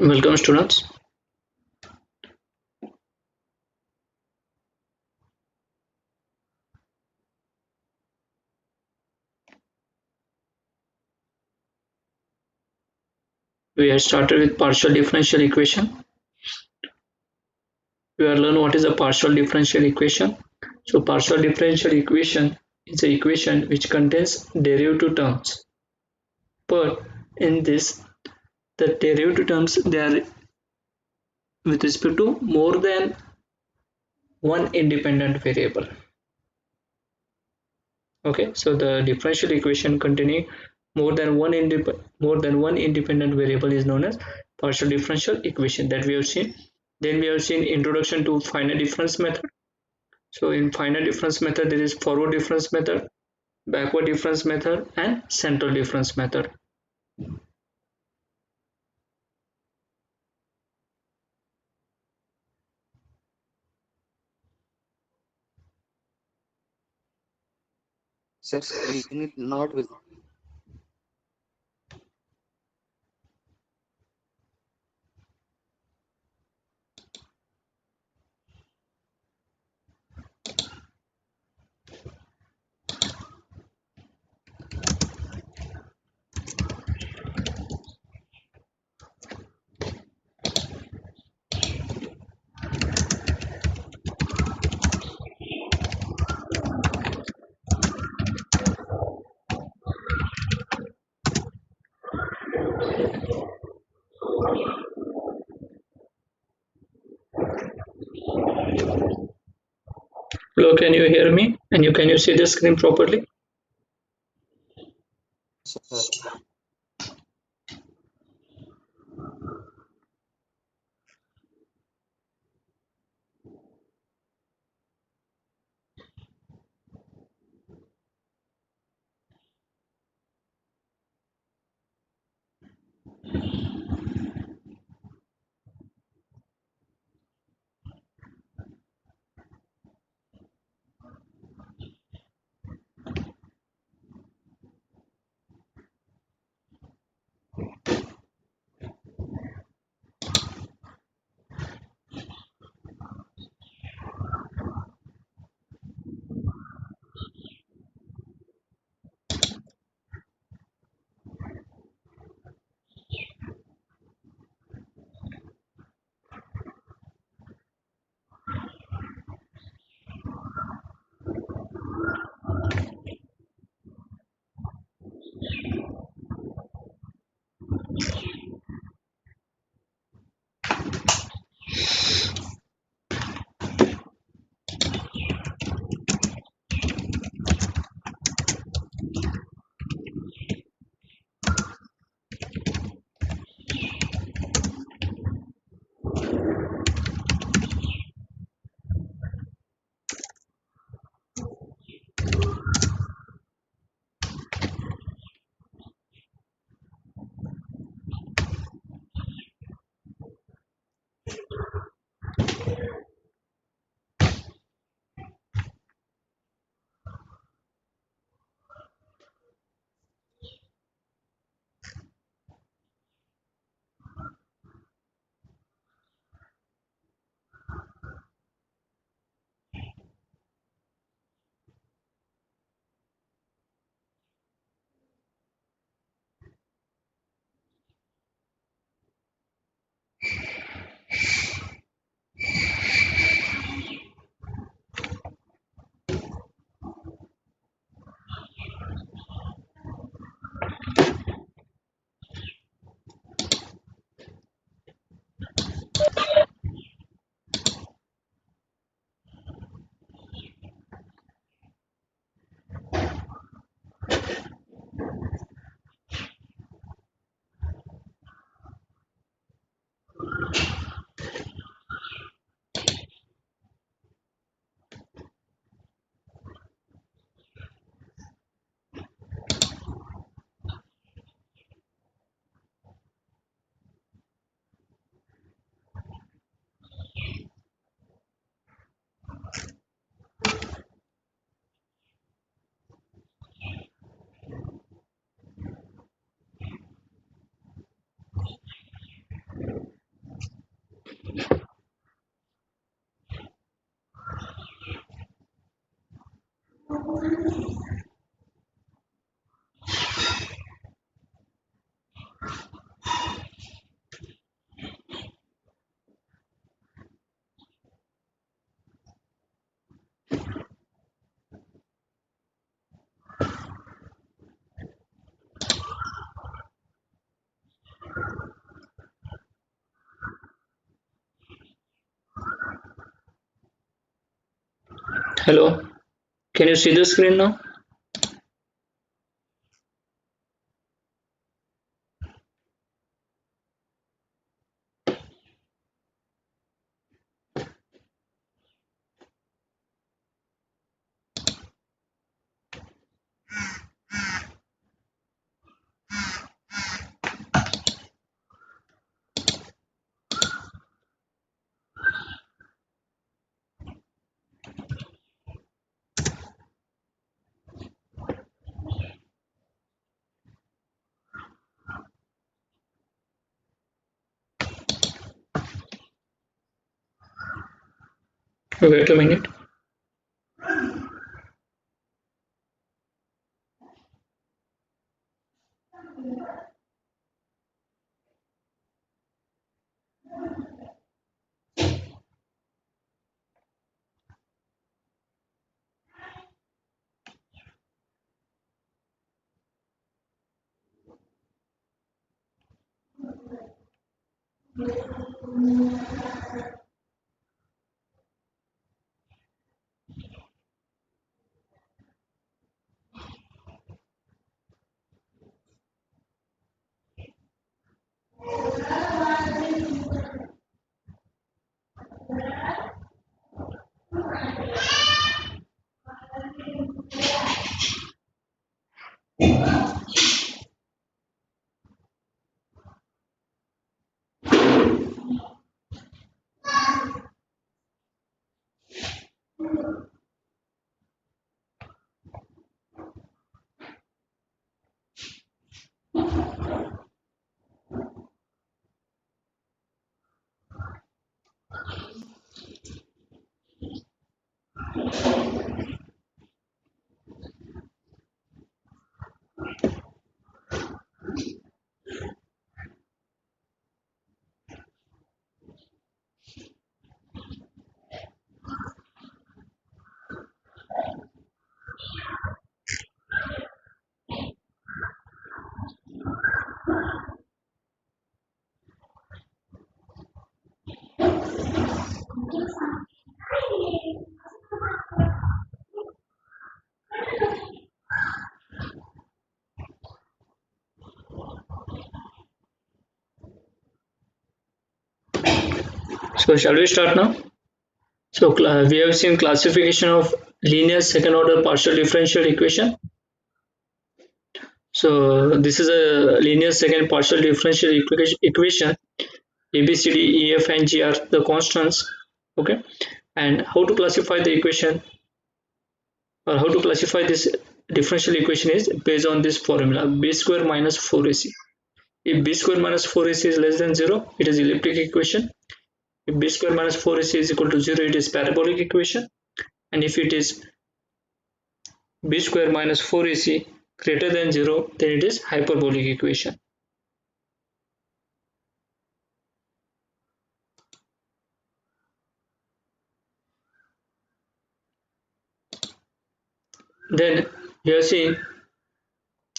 Welcome students. We have started with partial differential equation. We will learn what is a partial differential equation. So partial differential equation is an equation which contains derivative terms. But in this, the derivative terms they are with respect to more than one independent variable. Okay, so the differential equation containing more than one independent variable is known as partial differential equation that we have seen. Then we have seen introduction to finite difference method. So in finite difference method there is forward difference method, backward difference method and central difference method. Sir, speaking it not with Hello, can you hear me? And can you see the screen properly? sir. Hello, can you see the screen now? Wait a minute. So shall we start now? So we have seen classification of linear second order partial differential equation. So this is a linear second partial differential equation. A, B, C, D, E, F, and G are the constants. Okay, and how to classify the equation, or how to classify this differential equation, is based on this formula: b square minus 4ac. If b square minus 4ac is less than 0, it is elliptic equation. If b square minus 4ac is equal to 0, it is parabolic equation. And if it is b square minus 4ac greater than 0, then it is hyperbolic equation. Then we have seen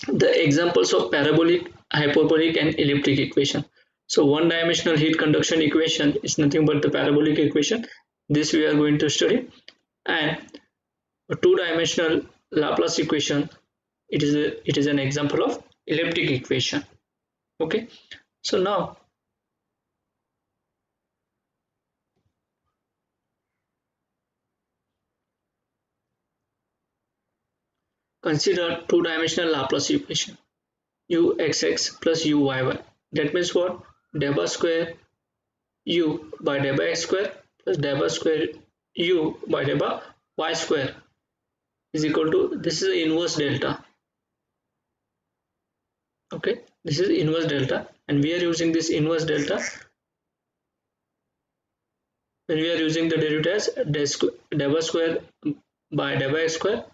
the examples of parabolic, hyperbolic, and elliptic equation. So one dimensional heat conduction equation is nothing but the parabolic equation. This we are going to study. And a two-dimensional Laplace equation, it is an example of elliptic equation. Okay, so now consider two-dimensional Laplace equation: uxx plus uyy. That means what? Delta square u by delta x square plus delta square u by delta y square is equal to, this is inverse delta. Okay, this is inverse delta, and we are using this inverse delta when we are using the derivative as delta square by delta x square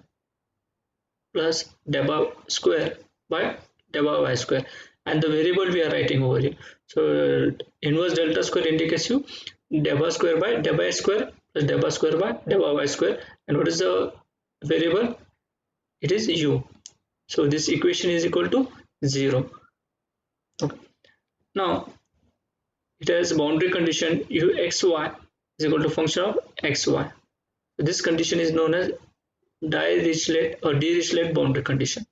plus delta square by delta y square, and the variable we are writing over here. So inverse delta square indicates you delta square by delta x square plus delta square by delta y square, and what is the variable? It is u. So this equation is equal to 0. Okay, now it has boundary condition uxy is equal to function of xy. This condition is known as Dirichlet or Dirichlet boundary condition.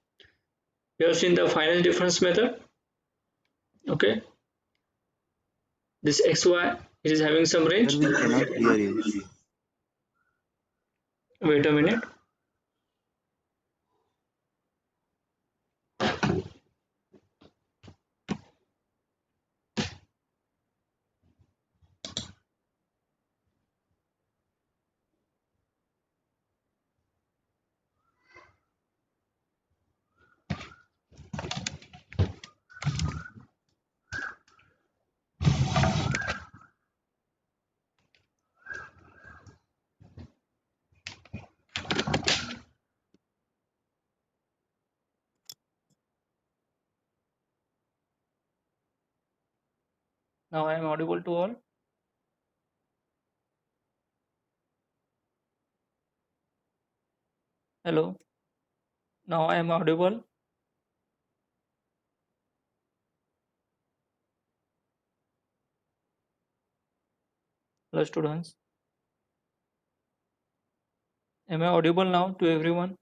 We have seen the final difference method. Okay, this xy it is having some Sir, range. we cannot hear you. Wait a minute. Now I am audible to all. Hello. Now I am audible. Hello students. Am I audible now to everyone?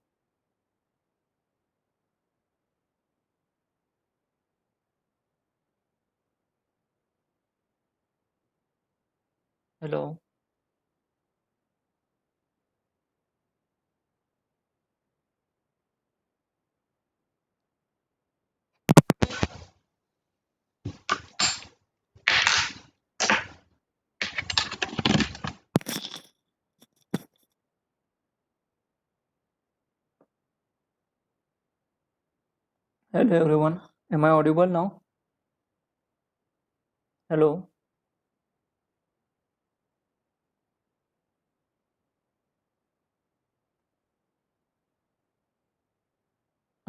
Hello. Hello everyone. Am I audible now? Hello.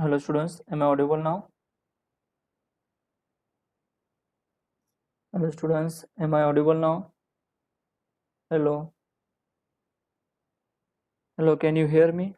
Hello students. Am I audible now? Hello students. Am I audible now? Hello. Hello. Can you hear me?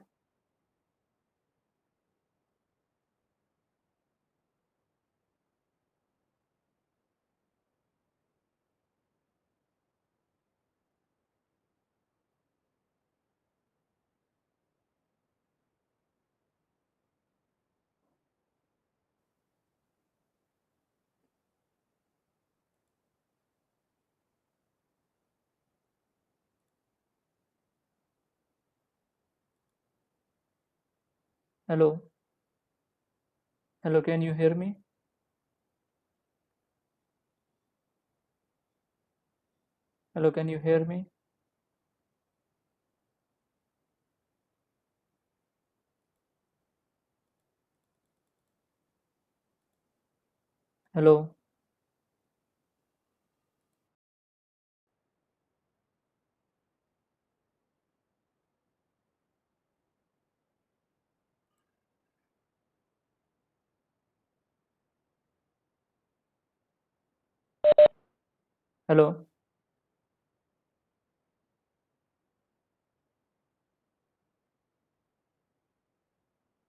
Hello. Hello. Can you hear me? Hello. Can you hear me? Hello. Hello.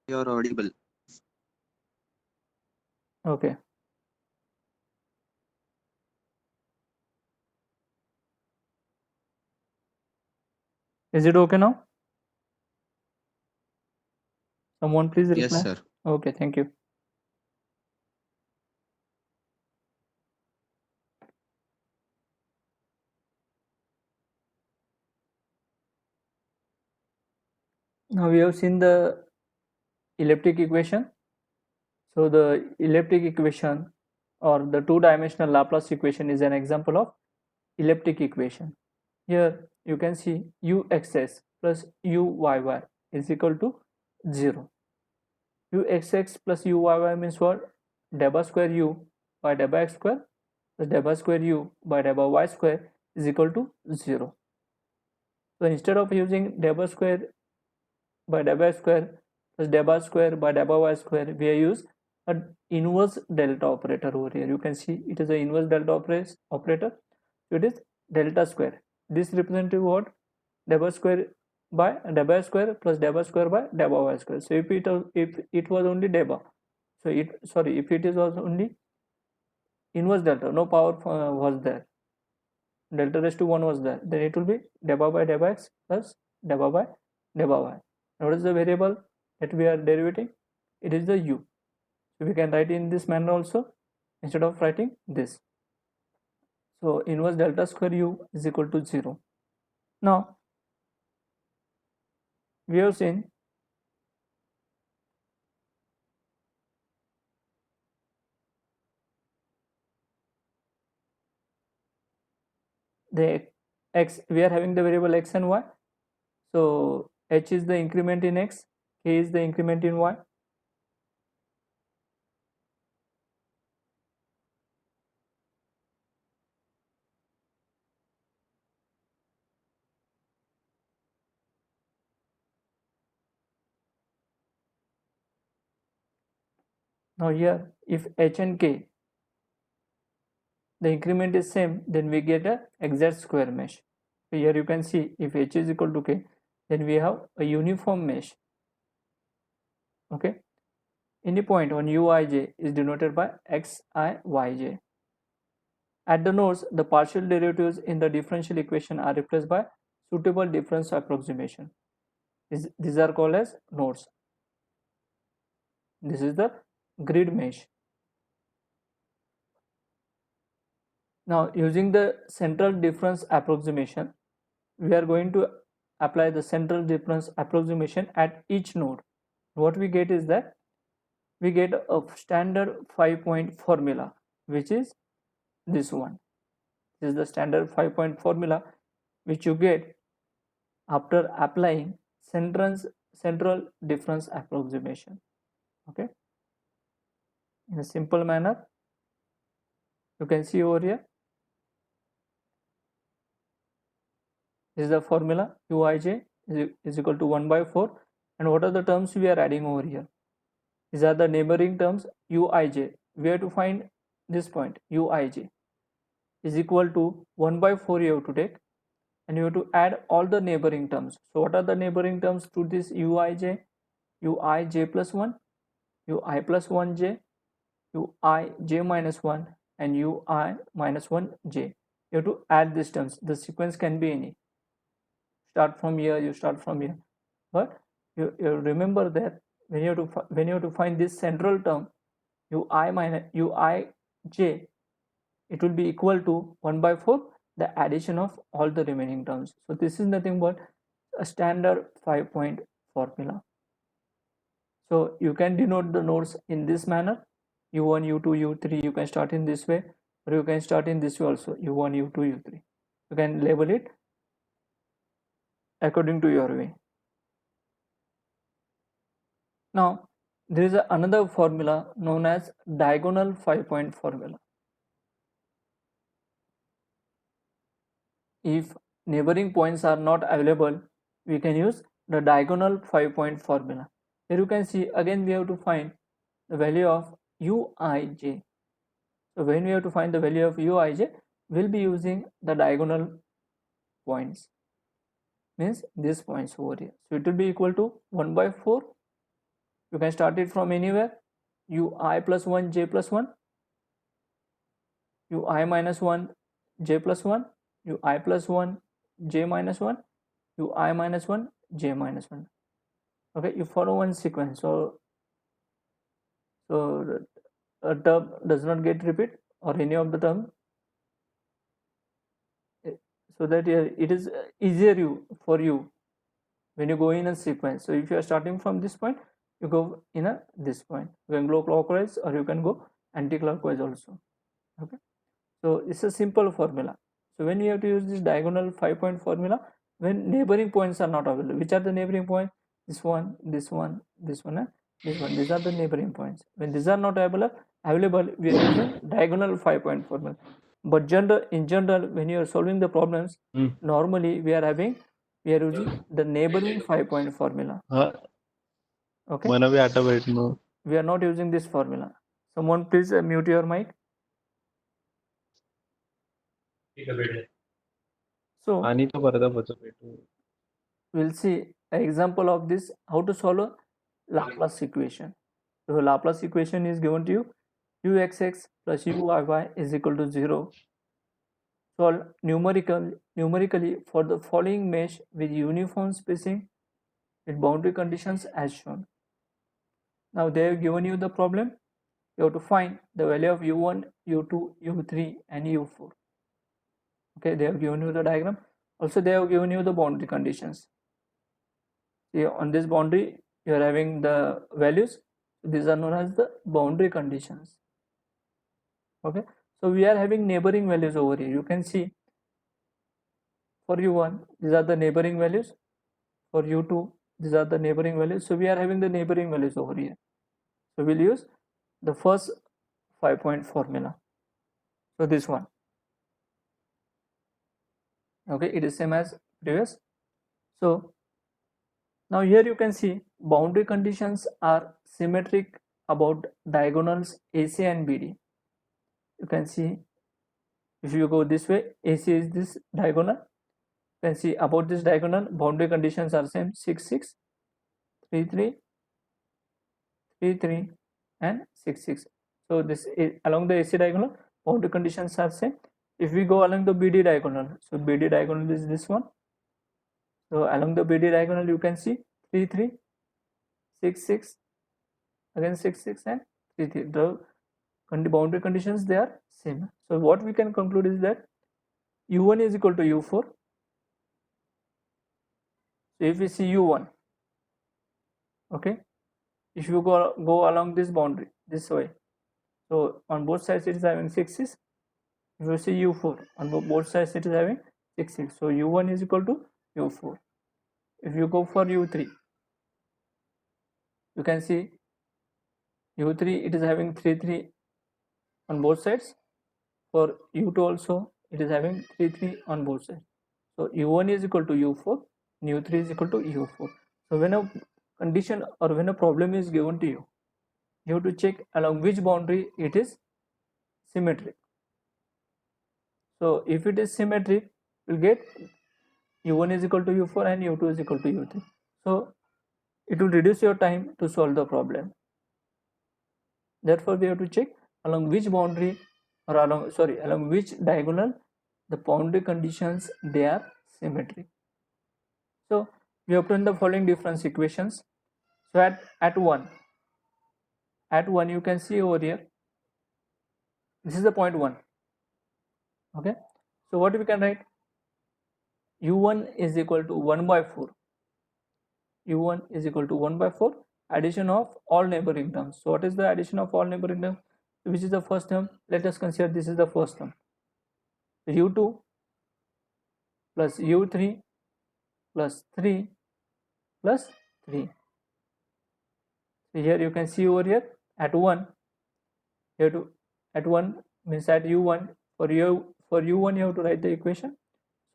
You are audible. Okay. Is it okay now? Someone please Yes, reply. sir. Okay. Thank you. Now we have seen the elliptic equation. So the elliptic equation or the two-dimensional Laplace equation is an example of elliptic equation. Here you can see uxx plus uyy is equal to 0. Uxx plus uyy means what? Delta square u by delta x square plus delta square u by delta y square is equal to 0. So instead of using delta square by delta x square plus delta square by delta y square, we use an inverse delta operator over here. You can see it is an inverse delta operator. So it is delta square. This represents what? Delta square by delta square plus delta square by delta y square. So if it was only delta, so if it is also only inverse delta, no power was there, delta raised to 1 was there, then it will be delta by delta x plus delta by delta y. What is the variable that we are derivating? It is the u. So we can write in this manner also instead of writing this. So inverse delta square u is equal to 0. Now we have seen the x, we are having the variable x and y. So h is the increment in x, k is the increment in y. Now here if h and k, the increment is same, then we get a exact square mesh. So here you can see if h is equal to k, then we have a uniform mesh. Okay, any point on uij is denoted by xiyj. At the nodes, the partial derivatives in the differential equation are replaced by suitable difference approximation. These are called as nodes. This is the grid mesh. Now using the central difference approximation, we are going to apply the central difference approximation at each node. What we get is that we get a standard 5-point formula, which is this one. This is the standard 5-point formula which you get after applying central difference approximation. Okay, in a simple manner, you can see over here, this is the formula uij is equal to 1 by 4. And what are the terms we are adding over here? These are the neighboring terms uij. We have to find this point uij is equal to 1 by 4 you have to take, and you have to add all the neighboring terms. So what are the neighboring terms to this uij? Uij plus 1, ui plus 1j, uij minus 1, and ui minus 1j. You have to add these terms. The sequence can be any. Start from here, you start from here. But you remember that when you have to find this central term ui minus uij, it will be equal to 1 by 4, the addition of all the remaining terms. So this is nothing but a standard 5-point formula. So you can denote the nodes in this manner, u1, u2, u3. You can start in this way, or you can start in this way also, u1, u2, u3. You can label it according to your way. Now there is another formula known as diagonal 5-point formula. If neighboring points are not available, we can use the diagonal 5-point formula. Here you can see again we have to find the value of uij. So when we have to find the value of uij, we'll be using the diagonal points, means these points over here. So it will be equal to 1 by 4. You can start it from anywhere, ui plus 1 j plus 1, ui minus 1 j plus 1, ui plus 1 j minus 1, ui minus 1 j minus 1. Okay, you follow one sequence, so a term does not get repeat or any of the term, so that it is easier for you when you go in a sequence. So if you are starting from this point, you go in this point. You can go clockwise or you can go anti-clockwise also. Okay, so it's a simple formula. So when you have to use this diagonal 5-point formula, when neighboring points are not available, which are the neighboring points? This one, this one, this one, and this one. These are the neighboring points. When these are not available, we are using diagonal 5-point formula. But in general, when you are solving the problems, normally we are using the neighboring 5-point formula. Okay, we are not using this formula. Someone please mute your mic. So we'll see an example of this, how to solve a Laplace equation. So Laplace equation is given to you, uxx plus uyy is equal to 0. Solve numerically for the following mesh with uniform spacing with boundary conditions as shown. Now they have given you the problem. You have to find the value of u1, u2, u3 and u4. Okay, they have given you the diagram. Also they have given you the boundary conditions. See, on this boundary you are having the values. These are known as the boundary conditions. Okay, so we are having neighboring values over here. You can see for u1 these are the neighboring values, for u2 these are the neighboring values. So we are having the neighboring values over here. So we'll use the first 5-point formula. So this one, okay, it is same as previous. So now here you can see boundary conditions are symmetric about diagonals AC and BD. You can see if you go this way, AC is this diagonal. You can see about this diagonal boundary conditions are same, 6 6, 3 3, 3 3 and 6 6. So this is along the AC diagonal boundary conditions are same. If we go along the BD diagonal, so BD diagonal is this one. So along the BD diagonal you can see 3 3, 6 6, again 6 6 and 3 3. The boundary conditions they are same. So what we can conclude is that u1 is equal to u4. So if we see u1, okay, if you go along this boundary this way, so on both sides it is having 6 6. If you see u4, on both sides it is having 6 6. So u1 is equal to u4. If you go for u3, you can see u3 it is having 3 3 on both sides. For u2 also it is having 3 3 on both sides. So u1 is equal to u4 and u3 is equal to u4. So when a condition or when a problem is given to you, you have to check along which boundary it is symmetric. So if it is symmetric, you will get u1 is equal to u4 and u2 is equal to u3. So it will reduce your time to solve the problem. Therefore we have to check along which boundary or along which diagonal the boundary conditions they are symmetric. So we obtain the following difference equations. So at 1 you can see over here, this is the point 1. Okay, so what we can write, u1 is equal to 1 by 4. u1 is equal to 1 by 4 addition of all neighboring terms. So what is the addition of all neighboring terms? Which is the first term? Let us consider this is the first term. u2 plus u3 plus 3 plus 3. So here you can see over here at 1, you have to, at 1 means at u1, for u1 you have to write the equation.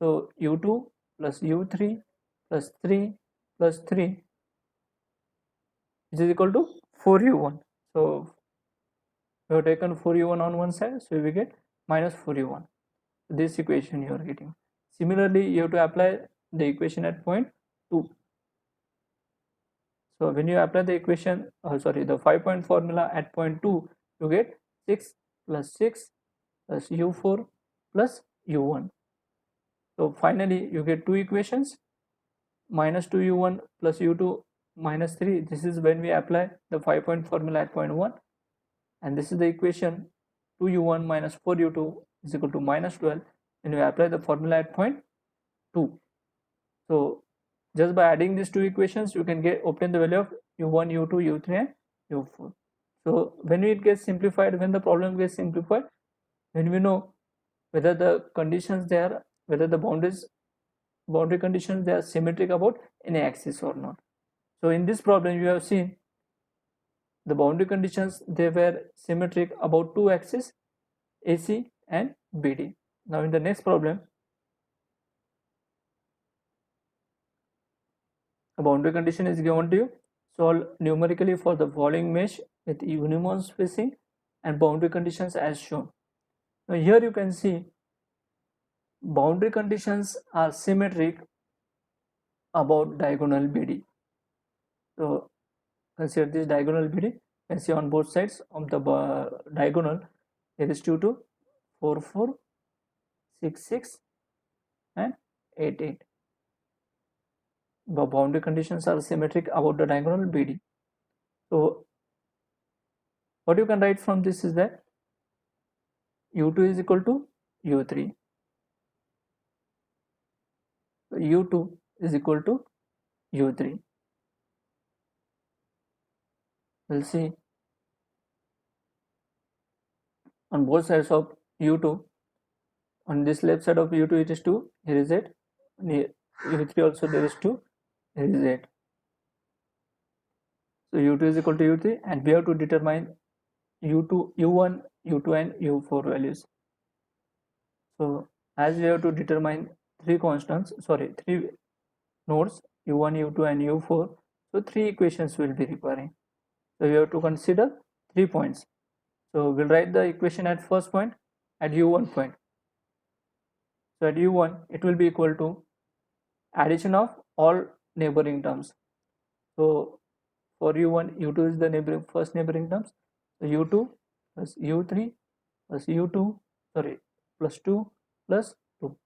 So u2 plus u3 plus 3 plus 3 which is equal to 4u1. So we have taken 4u1 on one side, so we get minus 4u1. This equation you are getting. Similarly, you have to apply the equation at point 2. So when you apply the equation, the 5-point formula at point 2, you get 6 plus 6 plus u4 plus u1. So finally you get two equations, minus 2u1 plus u2 minus 3. This is when we apply the 5-point formula at point 1, and this is the equation 2u1 minus 4u2 is equal to minus 12 when we apply the formula at point 2. So just by adding these two equations you can obtain the value of u1, u2, u3 and u4. So when it gets simplified, when the problem gets simplified, when we know whether the conditions there, whether the boundary conditions they are symmetric about any axis or not. So in this problem you have seen the boundary conditions they were symmetric about two axes, AC and BD. Now in the next problem, a boundary condition is given to you. Solve numerically for the following mesh with uniform spacing and boundary conditions as shown. Now here you can see boundary conditions are symmetric about diagonal BD. So consider this diagonal BD. You can see on both sides of the diagonal there is 2 2, 4 4, 6, 6 and 8, 8. The boundary conditions are symmetric about the diagonal BD. So what you can write from this is that U2 is equal to U3. So U2 is equal to U3. We'll see on both sides of U2. On this left side of U2 it is 2, here is 8. U3 also there is 2, here is 8. So U2 is equal to U3 and we have to determine U2, U1, U2 and U4 values. So as we have to determine three nodes U1, U2 and U4, so three equations will be requiring. So we have to consider 3 points. So we'll write the equation at first point at U1 point. So at U1 it will be equal to addition of all neighboring terms. So for U1, U2 is the first neighboring terms. So U2 plus U3 plus U2 plus 2 plus 2,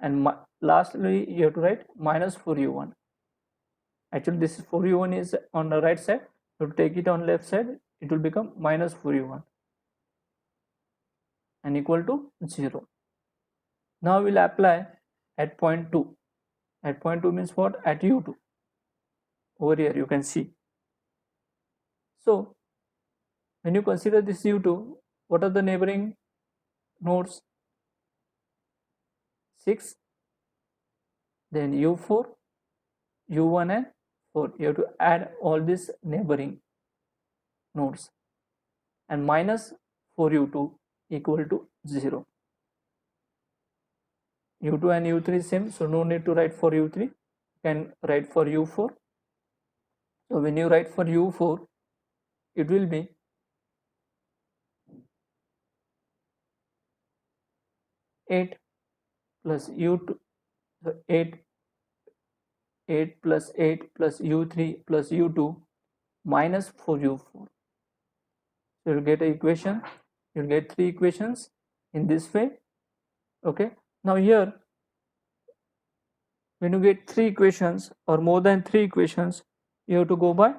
and lastly you have to write minus 4U1. Actually this 4U1 is on the right side, so to take it on left side it will become minus 4U1 and equal to 0. Now we'll apply at point 2. At point 2 means what? At U2. Over here you can see. So when you consider this U2, what are the neighboring nodes? 6, then U4, U1 and 4. You have to add all these neighboring nodes and minus 4U2 equal to 0. U2 and U3 same, so no need to write for U3. You can write for U4. So when you write for U4, it will be 8 plus U2, 8 plus 8 plus U3 plus U2 minus 4U4. So you'll get an equation, you'll get three equations in this way. Okay, now here when you get three equations or more than three equations, you have to go by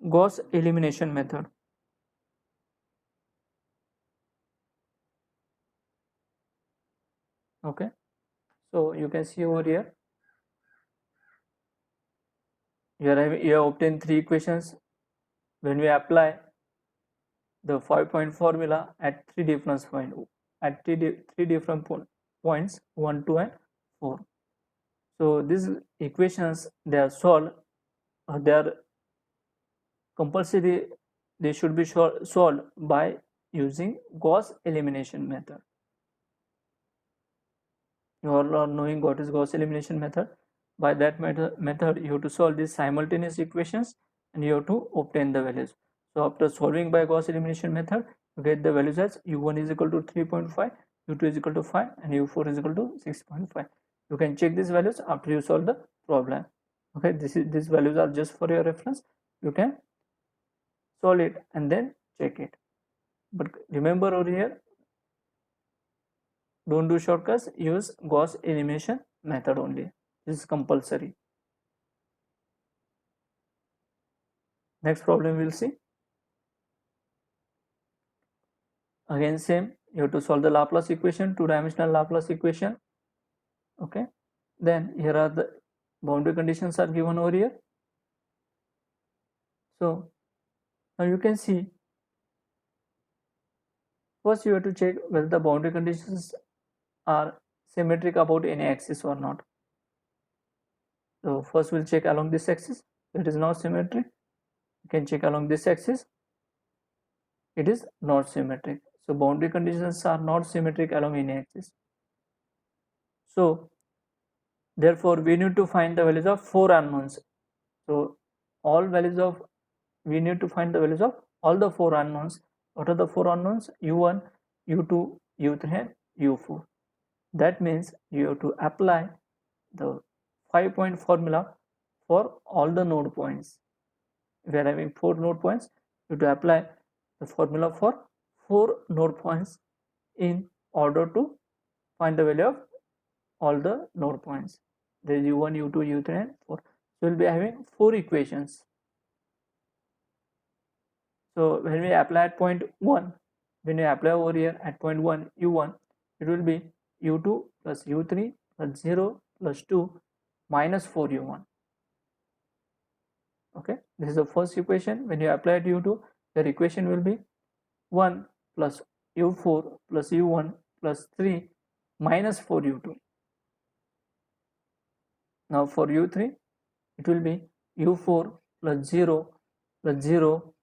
Gauss elimination method. Okay, so you can see over here you have obtained three equations. When we apply the 5-point formula at three different points 1, 2 and 4. So these equations, they are solved, they are compulsory, they should be solved by using Gauss elimination method. You all are knowing what is Gauss elimination method. By that method you have to solve these simultaneous equations and you have to obtain the values. So after solving by Gauss elimination method, you get the values as U1 is equal to 3.5, U2 is equal to 5 and U4 is equal to 6.5. You can check these values after you solve the problem. Okay, these values are just for your reference. You can solve it and then check it. But remember over here, don't do shortcuts, use Gauss elimination method only. This is compulsory. Next problem we'll see. Again same, you have to solve the Laplace equation, two-dimensional Laplace equation. Okay, then here are the boundary conditions are given over here. So now you can see, first you have to check whether the boundary conditions are symmetric about any axis or not. So first we'll check along this axis, it is not symmetric. You can check along this axis, it is not symmetric. So boundary conditions are not symmetric along any axis. So therefore we need to find the values of 4 unknowns. So we need to find the values of all the 4 unknowns. What are the 4 unknowns? U1, U2, U3 and U4. That means you have to apply the 5-point formula for all the node points. If we are having 4 node points, you have to apply the formula for 4 node points in order to find the value of all the node points. There is u1, u2, u3 and 4. So we'll be having 4 equations. So when we apply at point 1, when we apply over here at point 1 u1, it will be u2 plus u3 plus 0 plus 2 minus 4 u1. Okay, this is the first equation. When you apply at u2, your equation will be 1 plus u4 plus u1 plus 3 minus 4 u2. Now for u3, it will be u4 plus 0 plus 0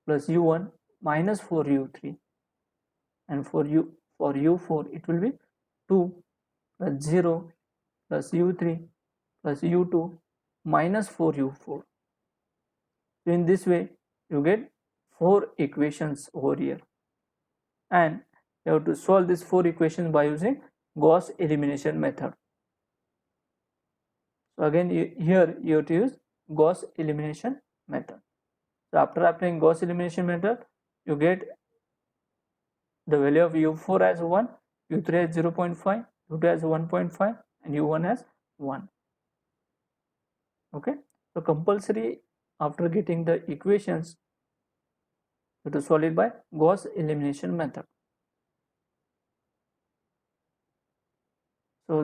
plus u1 minus 4 u3, and for u4 it will be 2 plus 0 plus u3 plus u2 minus 4 u4. So in this way you get 4 equations over here, and you have to solve these 4 equations by using Gauss elimination method. So again here you have to use Gauss elimination method. So after applying Gauss elimination method, you get the value of u4 as 1, u3 as 0.5, u2 as 1.5 and u1 as 1. Okay, so compulsory after getting the equations, you have to solve it by Gauss elimination method. So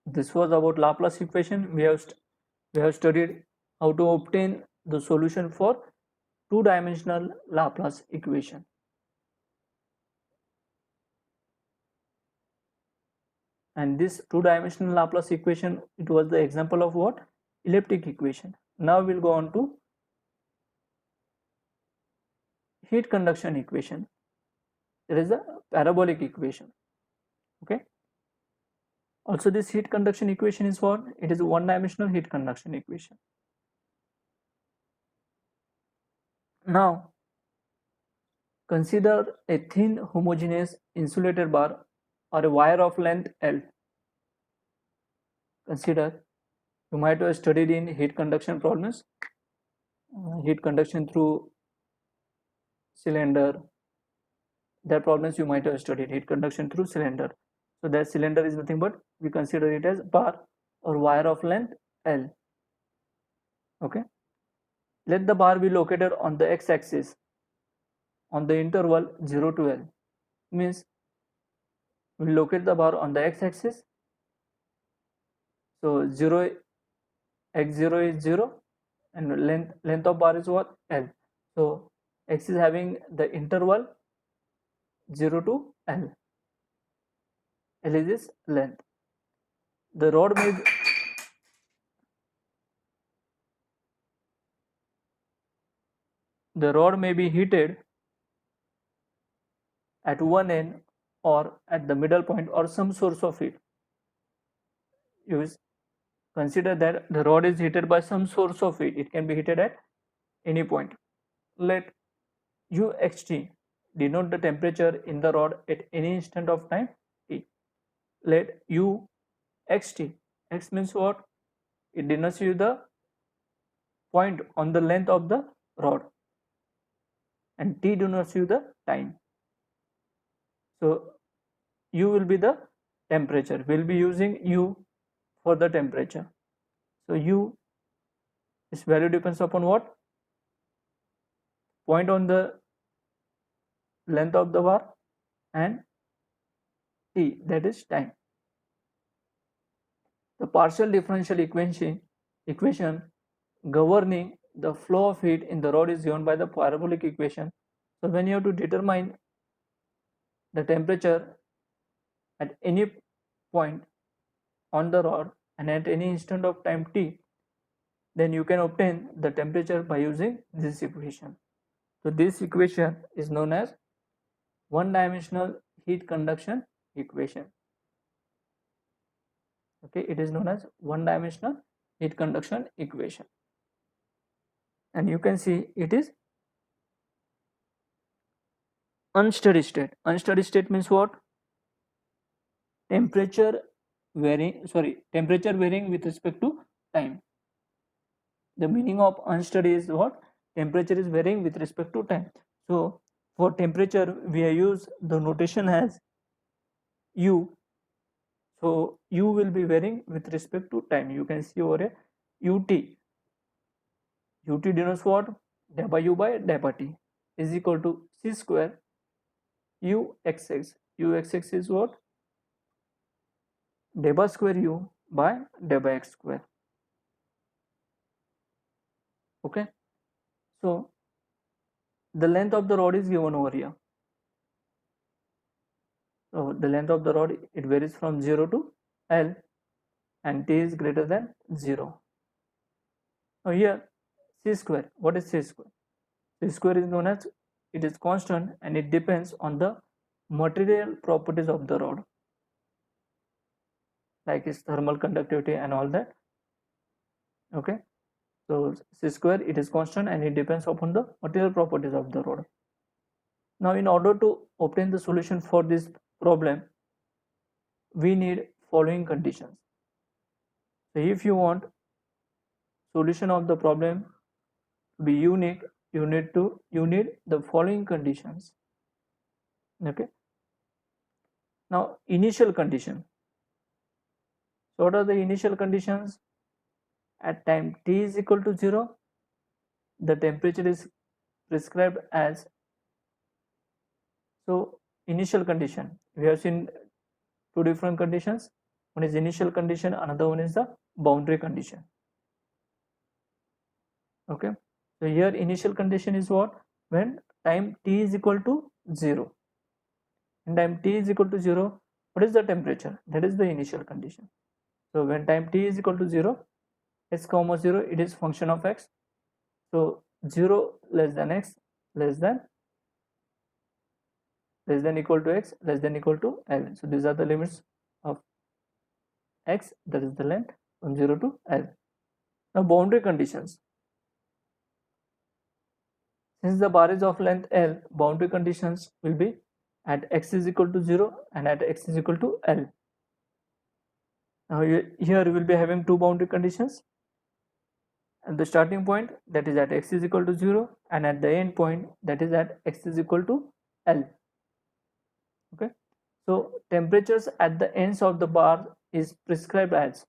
this was about Laplace equation. We have studied how to obtain the solution for two-dimensional Laplace equation. And this two-dimensional Laplace equation, it was the example of what? Elliptic equation. Now we'll go on to heat conduction equation. There is a parabolic equation. Okay. Also this heat conduction equation is what? It is a one-dimensional heat conduction equation. Now consider a thin homogeneous insulated bar or a wire of length L. Consider, you might have studied in heat conduction problems, heat conduction through cylinder. There problems you might have studied, heat conduction through cylinder. So that cylinder is nothing but we consider it as bar or wire of length L. Okay. Let the bar be located on the x-axis on the interval 0 to L. Means we locate the bar on the x-axis. So x0 is 0 and length of bar is what? L. So x is having the interval 0 to L. L is its length. The rod may be heated at one end or at the middle point or some source of heat. Consider that the rod is heated by some source of heat. It can be heated at any point. Let uxt denote the temperature in the rod at any instant of time t. Let uxt, x means what? It denotes you the point on the length of the rod, and t denotes you the time. So u will be the temperature. We'll be using u for the temperature. So u, its value depends upon what? Point on the length of the bar, and t, that is time. The partial differential equation governing the flow of heat in the rod is given by the parabolic equation. So when you have to determine the temperature at any point on the rod and at any instant of time t, then you can obtain the temperature by using this equation. So this equation is known as one-dimensional heat conduction equation. Okay, it is known as one-dimensional heat conduction equation. And you can see it is unsteady state. Unsteady state means what? Temperature varying with respect to time. The meaning of unsteady is what? Temperature is varying with respect to time. So for temperature we use the notation as u. So u will be varying with respect to time. You can see over here ut. Ut denotes what? Del by u by del by t is equal to c square uxx. Uxx is what? Del by square u by del by x square. Okay, so the length of the rod is given over here. So the length of the rod, it varies from 0 to L, and t is greater than 0. Now here c square, what is c square? C square is known as, it is constant and it depends on the material properties of the rod, like its thermal conductivity and all that. Okay, so c square, it is constant and it depends upon the material properties of the rod. Now in order to obtain the solution for this problem, we need following conditions. So if you want solution of the problem to be unique, you need the following conditions. Okay, now initial condition. So what are the initial conditions? At time t is equal to 0, the temperature is prescribed as. So initial condition, we have seen two different conditions. One is initial condition, another one is the boundary condition. Okay, so here initial condition is what? When time t is equal to 0. When time t is equal to 0, what is the temperature? That is the initial condition. So when time t is equal to 0, x comma 0, it is function of x. So 0 less than x less than equal to x less than equal to L. So these are the limits of x, that is the length from 0 to L. Now boundary conditions. Since the bar is of length L, boundary conditions will be at x is equal to 0 and at x is equal to L. Now here we will be having two boundary conditions. At the starting point, that is at x is equal to 0, and at the end point, that is at x is equal to L. Okay, so temperatures at the ends of the bar is prescribed as.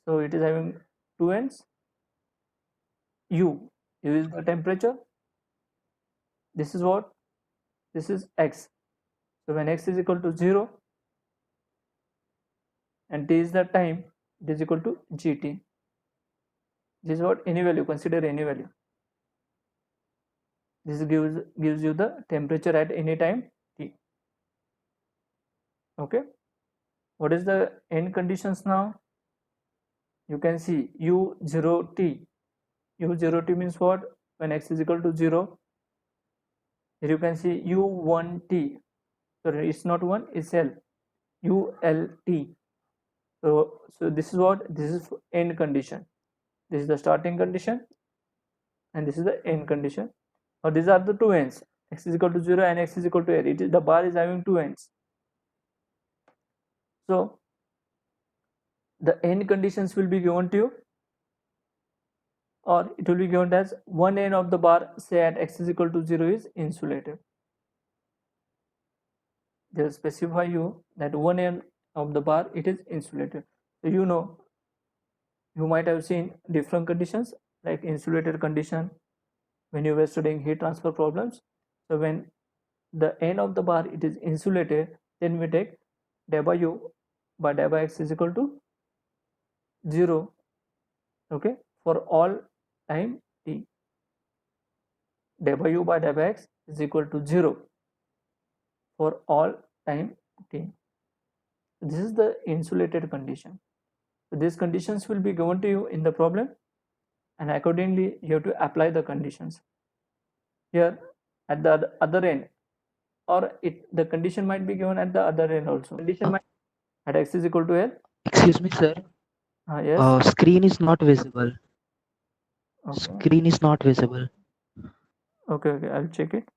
So it is having two ends. U is the temperature. This is what? This is x. So when x is equal to 0 and t is the time, it is equal to gt. This is what? Any value, consider any value. This gives you the temperature at any time t. Okay, what is the end conditions now? You can see u0t. u0t means what? When x is equal to 0. Here you can see u1t. Sorry, it's not 1, it's L. ult. So this is what? This is end condition. This is the starting condition and this is the end condition. Now these are the two ends. X is equal to 0 and x is equal to L. The bar is having two ends. So the end conditions will be given to you, or it will be given as one end of the bar, say at x is equal to 0, is insulated. They will specify you that one end of the bar, it is insulated. So you might have seen different conditions like insulated condition when you were studying heat transfer problems. So when the end of the bar, it is insulated, then we take del by u by del by x is equal to 0. Okay, for all time t. Del by u by del by x is equal to 0 for all time t. This is the insulated condition. So these conditions will be given to you in the problem, and accordingly you have to apply the conditions. Here at the other end, or the condition might be given at the other end also. Condition might at x is equal to L. Excuse me, sir. Yes. Screen is not visible. Okay. Screen is not visible. Okay, I'll check it.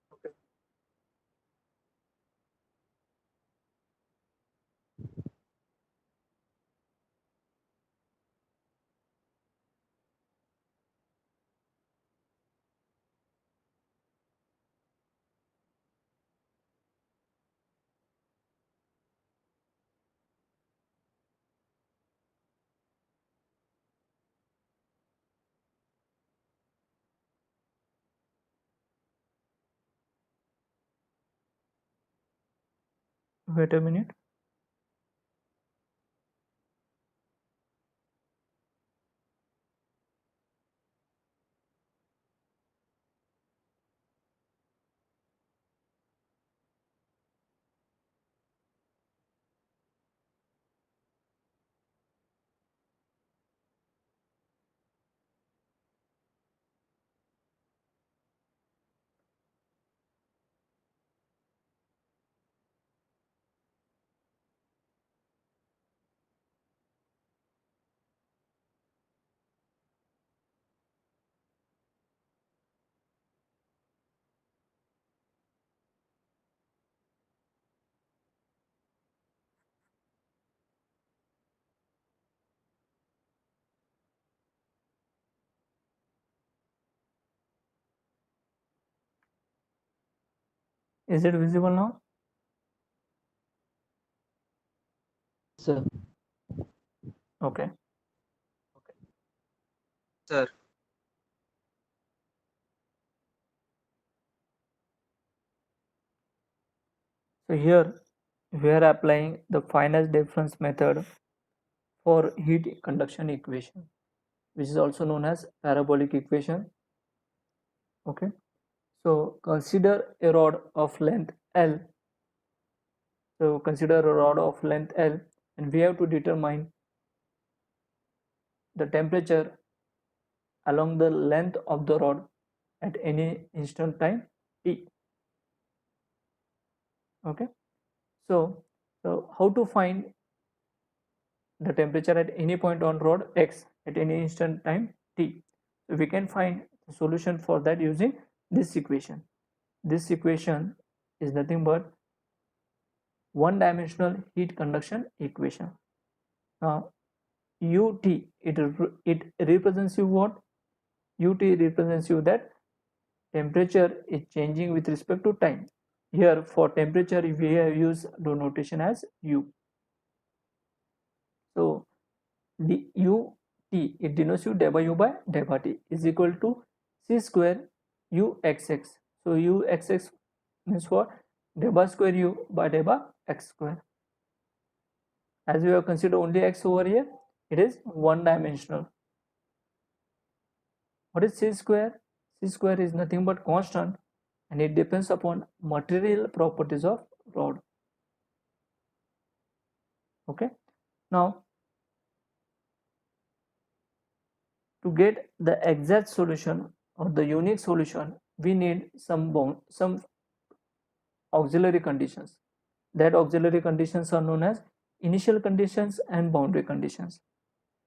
Wait a minute. Is it visible now? Sir. Okay. Sir. So here we are applying the finite difference method for heat conduction equation, which is also known as parabolic equation. Okay. So consider a rod of length L. So consider a rod of length L, and we have to determine the temperature along the length of the rod at any instant time t. Okay. So how to find the temperature at any point on rod x at any instant time t? So we can find the solution for that using this equation. This equation is nothing but one-dimensional heat conduction equation. Now ut, it represents you what? Ut represents you that temperature is changing with respect to time. Here for temperature we have used the notation as u. So the ut, it denotes you delta u by delta t is equal to c square uxx. So uxx means what? Delta square u by delta x square. As we have considered only x over here, it is one dimensional. What is c square? C square is nothing but constant, and it depends upon material properties of rod. Okay. Now to get the exact solution or the unique solution, we need some auxiliary conditions. That auxiliary conditions are known as initial conditions and boundary conditions.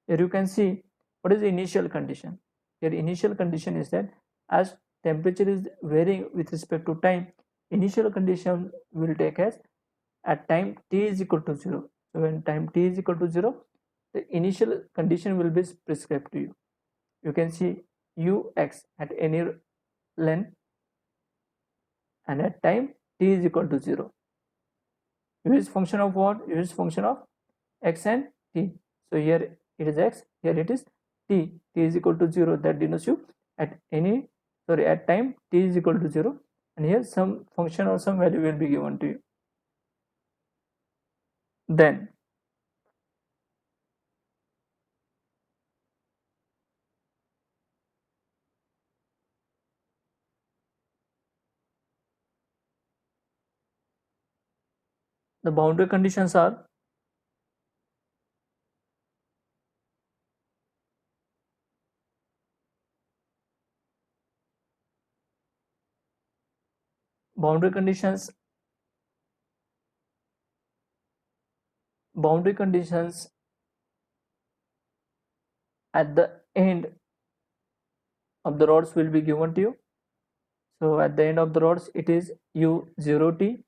Here you can see what is the initial condition. Here initial condition is that as temperature is varying with respect to time, initial condition will take as at time t is equal to 0. So when time t is equal to 0, the initial condition will be prescribed to you. You can see ux at any length and at time t is equal to 0. U is function of what? U is function of x and t. So here it is x, here it is t. T is equal to 0. That denotes you at at time t is equal to 0, and here some function or some value will be given to you. Then the boundary conditions are boundary conditions at the end of the rods will be given to you. So at the end of the rods it is u0t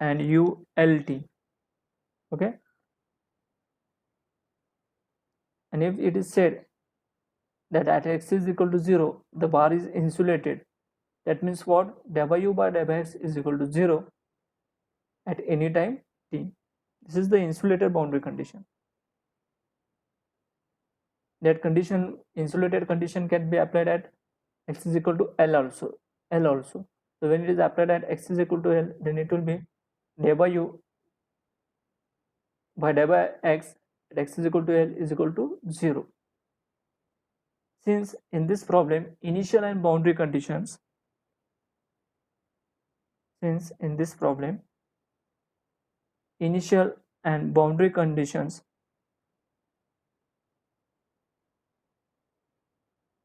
and ult. Okay. And if it is said that at x is equal to 0 the bar is insulated, that means what? Delta u by delta x is equal to 0 at any time t. This is the insulated boundary condition. That condition, insulated condition, can be applied at x is equal to L also. So when it is applied at x is equal to L, then it will be del by u by del by x at x is equal to L is equal to 0. Since in this problem initial and boundary conditions, initial and boundary conditions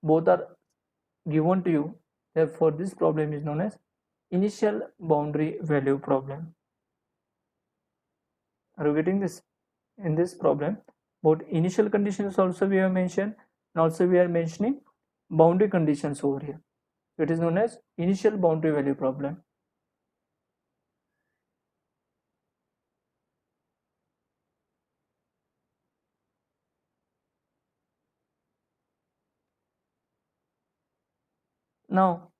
both are given to you, therefore this problem is known as initial boundary value problem. Are you getting this? In this problem both initial conditions also we have mentioned, and also we are mentioning boundary conditions over here. So it is known as initial boundary value problem. Now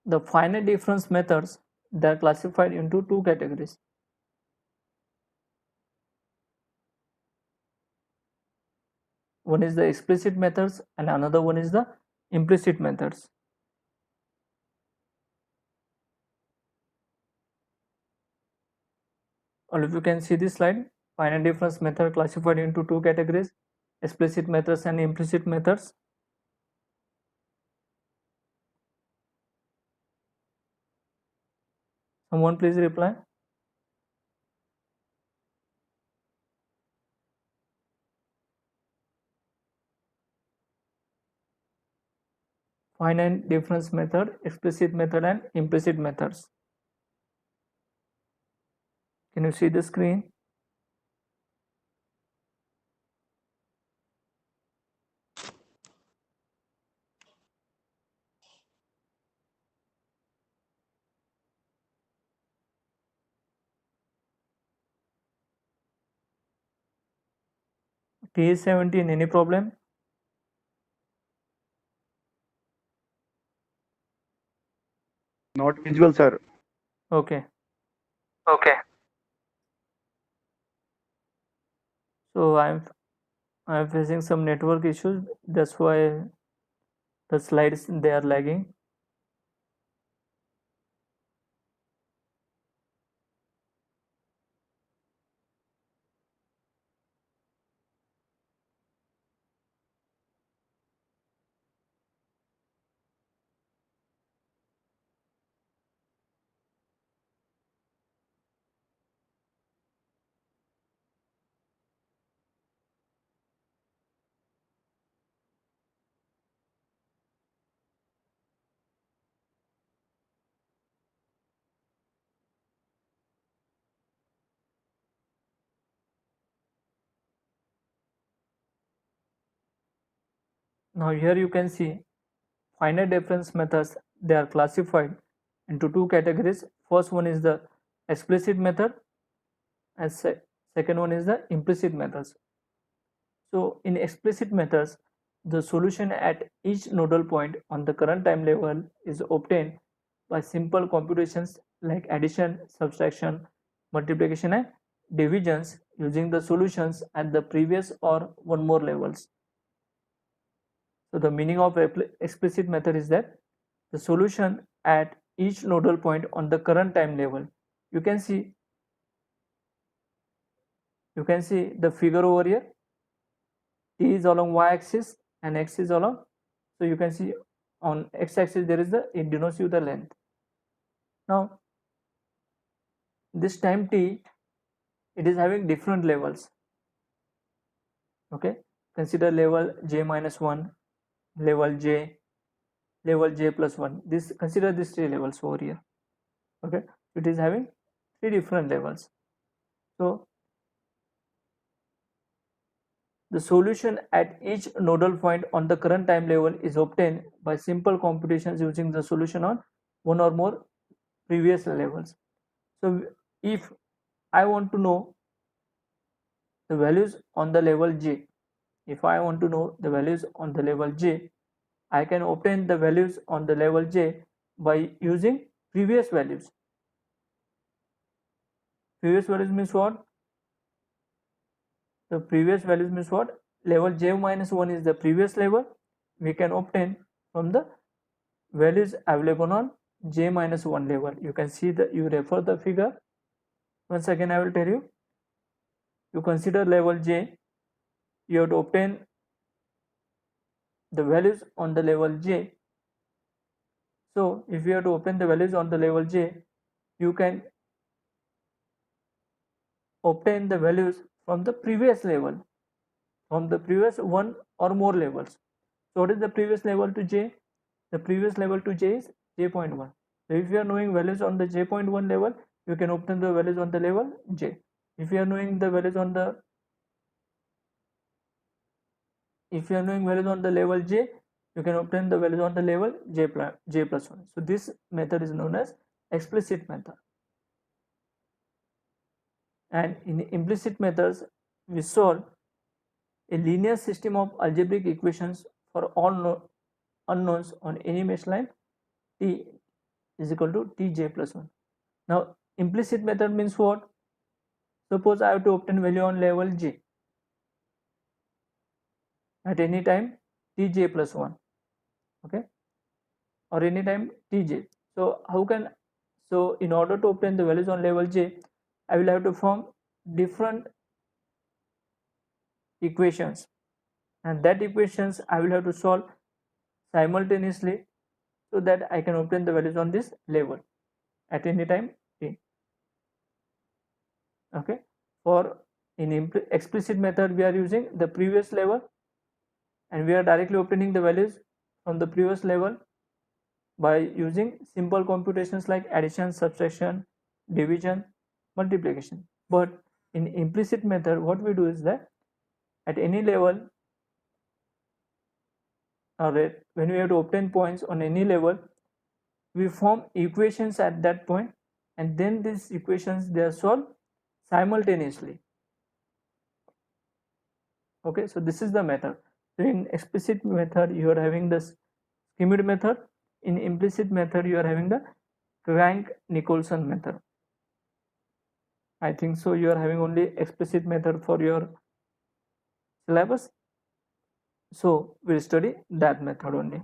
the finite difference methods, they are classified into two categories. One is the explicit methods and another one is the implicit methods. All of you can see this slide. Finite difference method classified into two categories, explicit methods and implicit methods. Someone please reply. Finite difference method, explicit method and implicit methods. Can you see the screen? T17, any problem? Not visible, sir. Okay. Okay. So I'm facing some network issues. That's why the slides they are lagging. Now here you can see finite difference methods, they are classified into two categories. First one is the explicit method and second one is the implicit methods. So in explicit methods, the solution at each nodal point on the current time level is obtained by simple computations like addition, subtraction, multiplication and divisions using the solutions at the previous or one more levels. So the meaning of explicit method is that the solution at each nodal point on the current time level. You can see the figure over here. T is along y-axis and x is along. So you can see on x-axis there is it denotes you the length. Now this time t, it is having different levels. Okay, consider level j minus 1, level j plus 1. This consider these three levels over here. Okay, it is having three different levels. So the solution at each nodal point on the current time level is obtained by simple computations using the solution on one or more previous levels. So if I want to know the values on the level j, I can obtain the values on the level j by using previous values. Previous values means what? The previous values means what? Level j minus 1 is the previous level. We can obtain from the values available on j minus 1 level. You can see that, you refer the figure. Once again I will tell you, you consider level j, you have to obtain the values on the level j. So if you have to obtain the values on the level j, you can obtain the values from the previous level, from the previous one or more levels. So what is the previous level to j? The previous level to j is j.1. So if you are knowing values on the j.1 level, you can obtain the values on the level j. If you are knowing the values on the level j, you can obtain the values on the level j plus 1. So this method is known as explicit method. And in implicit methods, we solve a linear system of algebraic equations for all unknowns on any mesh line t is equal to tj plus 1. Now implicit method means what? Suppose I have to obtain value on level j at any time tj plus 1, okay, or any time tj. So in order to obtain the values on level j, I will have to form different equations, and that equations I will have to solve simultaneously so that I can obtain the values on this level at any time t. Okay, for in explicit method we are using the previous level, and we are directly obtaining the values from the previous level by using simple computations like addition, subtraction, division, multiplication. But in implicit method, what we do is that at any level, or when we have to obtain points on any level, we form equations at that point, and then these equations, they are solved simultaneously. Okay, so this is the method. So in explicit method you are having the Schmidt method, in implicit method you are having the Crank-Nicolson method. I think so you are having only explicit method for your syllabus, so we'll study that method only.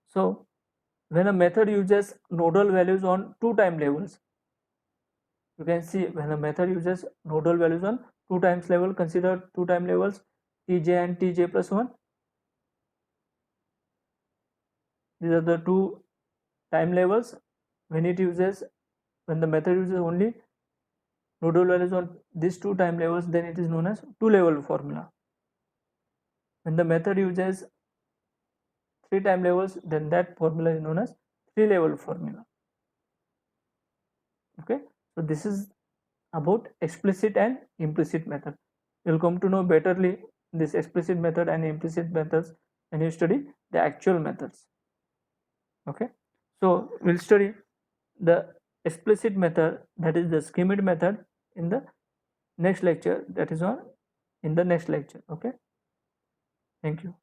So when a method uses nodal values on two time levels, you can see when a method uses nodal values on two times level, consider two time levels tj and tj plus 1. These are the two time levels. When the method uses only nodal values on these two time levels, then it is known as two level formula. When the method uses three time levels, then that formula is known as three level formula. Okay, so this is about explicit and implicit method. You'll come to know betterly this explicit method and implicit methods when you study the actual methods. Okay, so we'll study the explicit method, that is the Schmidt method, in the next lecture, that is in the next lecture. Okay, thank you.